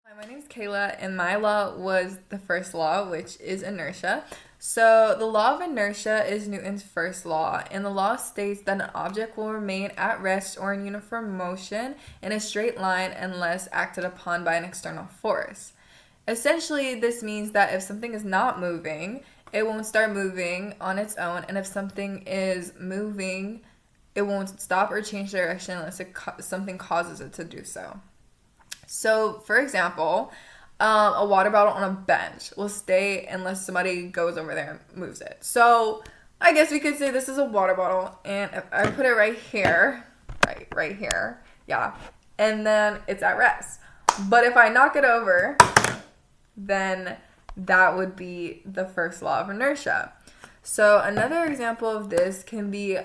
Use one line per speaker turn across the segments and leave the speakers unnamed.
Hi, my name is Kayla, and my law was the first law, which is inertia. So, the law of inertia is Newton's first law, and the law states that an object will remain at rest or in uniform motion in a straight line unless acted upon by an external force. Essentially, this means that if something is not moving, it won't start moving on its own, and if something is moving, it won't stop or change direction unless something causes it to do so. So, for example, a water bottle on a bench will stay unless somebody goes over there and moves it. So, I guess we could say this is a water bottle, and if I put it right here, right here, yeah, and then it's at rest. But if I knock it over, then that would be the first law of inertia. So, another example of this can be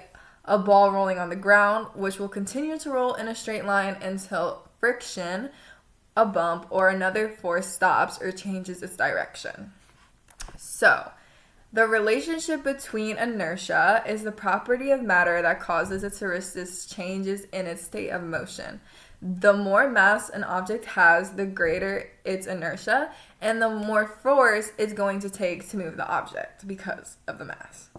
a ball rolling on the ground, which will continue to roll in a straight line until friction, a bump, or another force stops or changes its direction. So, the relationship between inertia is the property of matter that causes it to resist changes in its state of motion. The more mass an object has, the greater its inertia, and the more force it's going to take to move the object because of the mass.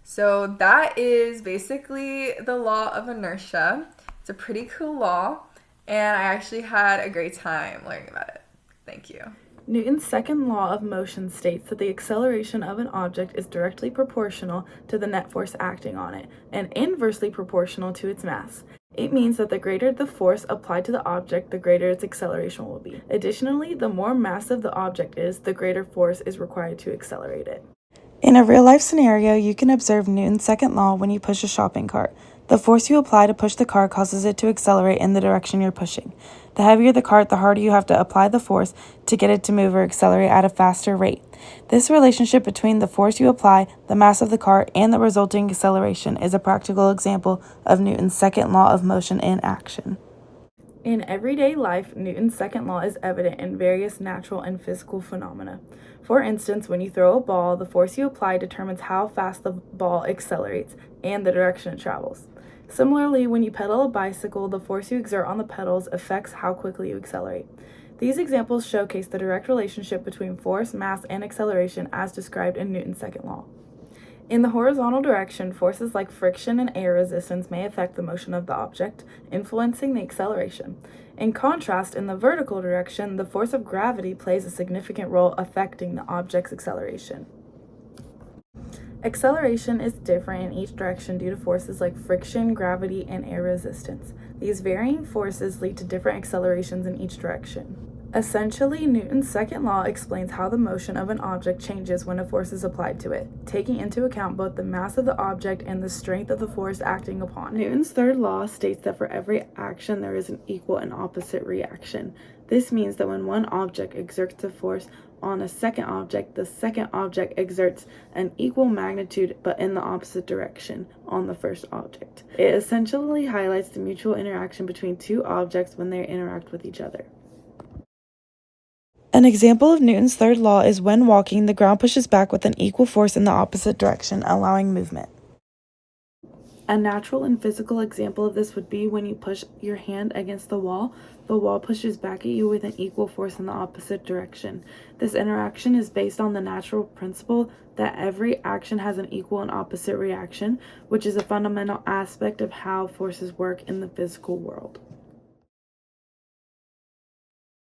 So that is basically the law of inertia. It's a pretty cool law, and I actually had a great time learning about it. Thank you.
Newton's second law of motion states that the acceleration of an object is directly proportional to the net force acting on it and inversely proportional to its mass. It means that the greater the force applied to the object, the greater its acceleration will be. Additionally, the more massive the object is, the greater force is required to accelerate it. In a real-life scenario, you can observe Newton's second law when you push a shopping cart. The force you apply to push the cart causes it to accelerate in the direction you're pushing. The heavier the cart, the harder you have to apply the force to get it to move or accelerate at a faster rate. This relationship between the force you apply, the mass of the cart, and the resulting acceleration is a practical example of Newton's second law of motion in action. In everyday life, Newton's second law is evident in various natural and physical phenomena. For instance, when you throw a ball, the force you apply determines how fast the ball accelerates and the direction it travels. Similarly, when you pedal a bicycle, the force you exert on the pedals affects how quickly you accelerate. These examples showcase the direct relationship between force, mass, and acceleration as described in Newton's second law. In the horizontal direction, forces like friction and air resistance may affect the motion of the object, influencing the acceleration. In contrast, in the vertical direction, the force of gravity plays a significant role affecting the object's acceleration. Acceleration is different in each direction due to forces like friction, gravity, and air resistance. These varying forces lead to different accelerations in each direction. Essentially, Newton's second law explains how the motion of an object changes when a force is applied to it, taking into account both the mass of the object and the strength of the force acting upon it. Newton's third law states that for every action there is an equal and opposite reaction. This means that when one object exerts a force on a second object, the second object exerts an equal magnitude but in the opposite direction on the first object. It essentially highlights the mutual interaction between two objects when they interact with each other. An example of Newton's third law is when walking, the ground pushes back with an equal force in the opposite direction, allowing movement. A natural and physical example of this would be when you push your hand against the wall pushes back at you with an equal force in the opposite direction. This interaction is based on the natural principle that every action has an equal and opposite reaction, which is a fundamental aspect of how forces work in the physical world.